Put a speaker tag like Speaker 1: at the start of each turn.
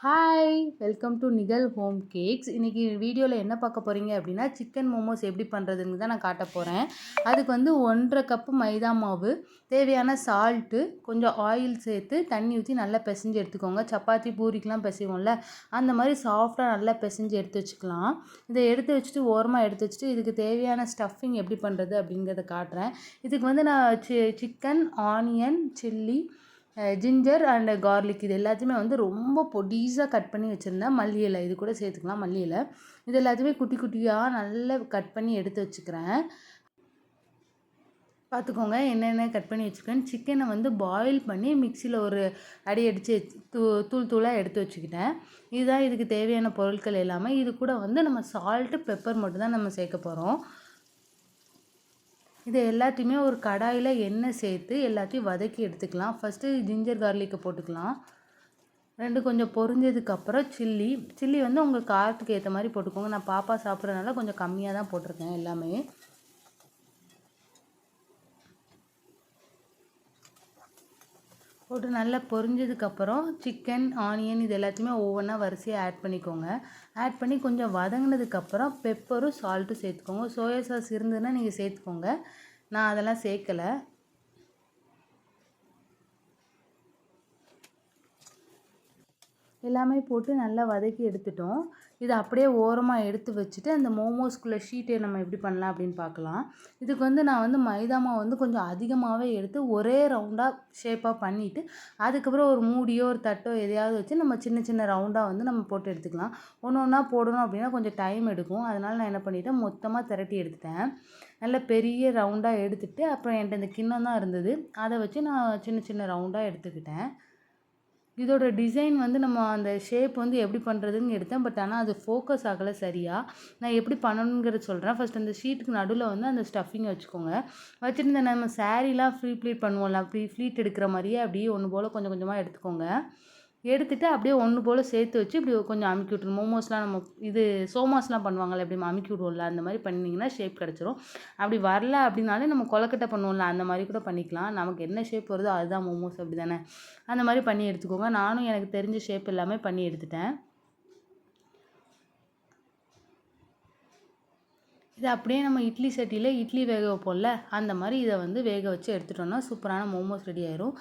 Speaker 1: Hi! Welcome to நிகழ் home cakes. இன்றைக்கி வீடியோவில் என்ன பார்க்க போகிறீங்க அப்படின்னா, சிக்கன் மோமோஸ் எப்படி பண்ணுறதுன்னு தான் நான் காட்ட போகிறேன். அதுக்கு வந்து 1½ கப்பு மைதா மாவு, தேவையான சால்ட்டு, கொஞ்சம் ஆயில் சேர்த்து தண்ணி ஊற்றி நல்லா பிசைஞ்சு எடுத்துக்கோங்க. சப்பாத்தி பூரிக்கெலாம் பிசைவோம்ல, அந்த மாதிரி சாஃப்டாக நல்லா பிசைஞ்சு எடுத்து வச்சுக்கலாம். இதை எடுத்து வச்சுட்டு ஓரமாக எடுத்து வச்சுட்டு இதுக்கு தேவையான ஸ்டஃபிங் எப்படி பண்ணுறது அப்படிங்கிறத காட்டுறேன். இதுக்கு வந்து நான் chicken, onion, chilli, ginger and garlic இது எல்லாத்தையுமே வந்து ரொம்ப பொடிசாக கட் பண்ணி வச்சுருந்தேன். மல்லி இலை இது கூட சேர்த்துக்கலாம், மல்லி இலை. இது எல்லாத்தையுமே குட்டி குட்டியாக நல்லா கட் பண்ணி எடுத்து வச்சுக்கிறேன். பார்த்துக்கோங்க என்னென்ன கட் பண்ணி வச்சுருக்கேன். சிக்கனை வந்து பாயில் பண்ணி மிக்சியில் ஒரு அடி அடித்து தூள் தூளாக எடுத்து வச்சுக்கிட்டேன். இதுதான் இதுக்கு தேவையான பொருட்கள் எல்லாமே. இது கூட வந்து நம்ம சால்ட்டு, பெப்பர் மட்டும் தான் நம்ம சேர்க்க போகிறோம். இதை எல்லாத்தையுமே ஒரு கடாயில் எண்ணெய் சேர்த்து எல்லாத்தையும் வதக்கி எடுத்துக்கலாம். ஃபஸ்ட்டு ஜிஞ்சர் கார்லிக்கை போட்டுக்கலாம். கொஞ்சம் பொரிஞ்சதுக்கப்புறம் சில்லி வந்து உங்கள் காரத்துக்கு ஏற்ற மாதிரி போட்டுக்கோங்க. நான் பாப்பா சாப்பிட்றதுனால கொஞ்சம் கம்மியாக தான் போட்டிருக்கேன் எல்லாமே. போட்டு நல்லா பொரிஞ்சதுக்கப்புறம் சிக்கன், ஆனியன் இது எல்லாத்தையுமே ஒவ்வொன்றா வரிசையாக ஆட் பண்ணிக்கோங்க. ஆட் பண்ணி கொஞ்சம் வதங்கினதுக்கப்புறம் பெப்பரும் சால்ட்டும் சேர்த்துக்கோங்க. சோயா சாஸ் இருந்ததுன்னா நீங்கள் சேர்த்துக்கோங்க. நான் அதெல்லாம் சேர்க்கலை. எல்லாமே போட்டு நல்லா வதக்கி எடுத்துட்டோம். இதை அப்படியே ஓரமாக எடுத்து வச்சுட்டு அந்த மோமோஸ்குள்ளே ஷீட்டை நம்ம எப்படி பண்ணலாம் அப்படின்னு பார்க்கலாம். இதுக்கு வந்து நான் வந்து மைதா மாவு வந்து கொஞ்சம் அதிகமாகவே எடுத்து ஒரே ரவுண்டாக ஷேப்பாக பண்ணிவிட்டு அதுக்கப்புறம் ஒரு மூடியோ ஒரு தட்டோ எதையாவது வச்சு நம்ம சின்ன சின்ன ரவுண்டாக வந்து நம்ம போட்டு எடுத்துக்கலாம். ஒன்று ஒன்றா போடணும் அப்படின்னா கொஞ்சம் டைம் எடுக்கும். அதனால் நான் என்ன பண்ணிவிட்டேன், மொத்தமாக திரட்டி எடுத்துட்டேன். நல்ல பெரிய ரவுண்டாக எடுத்துகிட்டு அப்புறம் என்கிட்ட இந்த கிண்ணம் தான் இருந்தது, அதை வச்சு நான் சின்ன சின்ன ரவுண்டாக எடுத்துக்கிட்டேன். இதோட டிசைன் வந்து நம்ம அந்த ஷேப் வந்து எப்படி பண்ணுறதுன்னு எடுத்தேன். பட் ஆனால் அது ஃபோக்கஸ் ஆகலை சரியாக. நான் எப்படி பண்ணணுங்கிறது சொல்கிறேன். ஃபஸ்ட் அந்த ஷீட்டுக்கு நடுவில் வந்து அந்த ஸ்டஃபிங்கை வச்சுக்கோங்க. வச்சுட்டு இந்த நம்ம சாரீலாம் ப்ளீட் பண்ணுவோம்ல, அப்படி ப்ளீட் எடுக்கிற மாதிரியே அப்படியே ஒன்று போல் கொஞ்சம் கொஞ்சமாக எடுத்துக்கோங்க. எடுத்துகிட்டு அப்படியே ஒன்று போல் சேர்த்து வச்சு இப்படி கொஞ்சம் அமுக்கி விட்ருணும். மோமோஸ்லாம் நம்ம சோமாஸ்லாம் பண்ணுவாங்கள்ல, எப்படி அமுக்கி விடுவோம்ல, அந்த மாதிரி பண்ணிங்கன்னா ஷேப் கிடச்சிரும். அப்படி வரல அப்படின்னாலே நம்ம கொலக்கட்டை பண்ணுவோம்ல, அந்த மாதிரி கூட பண்ணிக்கலாம். நமக்கு என்ன ஷேப் வருதோ அதுதான் மோமோஸ், அப்படி தானே. அந்த மாதிரி பண்ணி எடுத்துக்கோங்க. நானும் எனக்கு தெரிஞ்ச ஷேப் எல்லாமே பண்ணி எடுத்துட்டேன். இதை அப்படியே நம்ம இட்லி சட்டியில் இட்லி வேக வைப்போம்ல, அந்த மாதிரி இதை வந்து வேக வச்சு எடுத்துட்டோம்னா சூப்பரான மோமோஸ் ரெடி ஆயிரும்.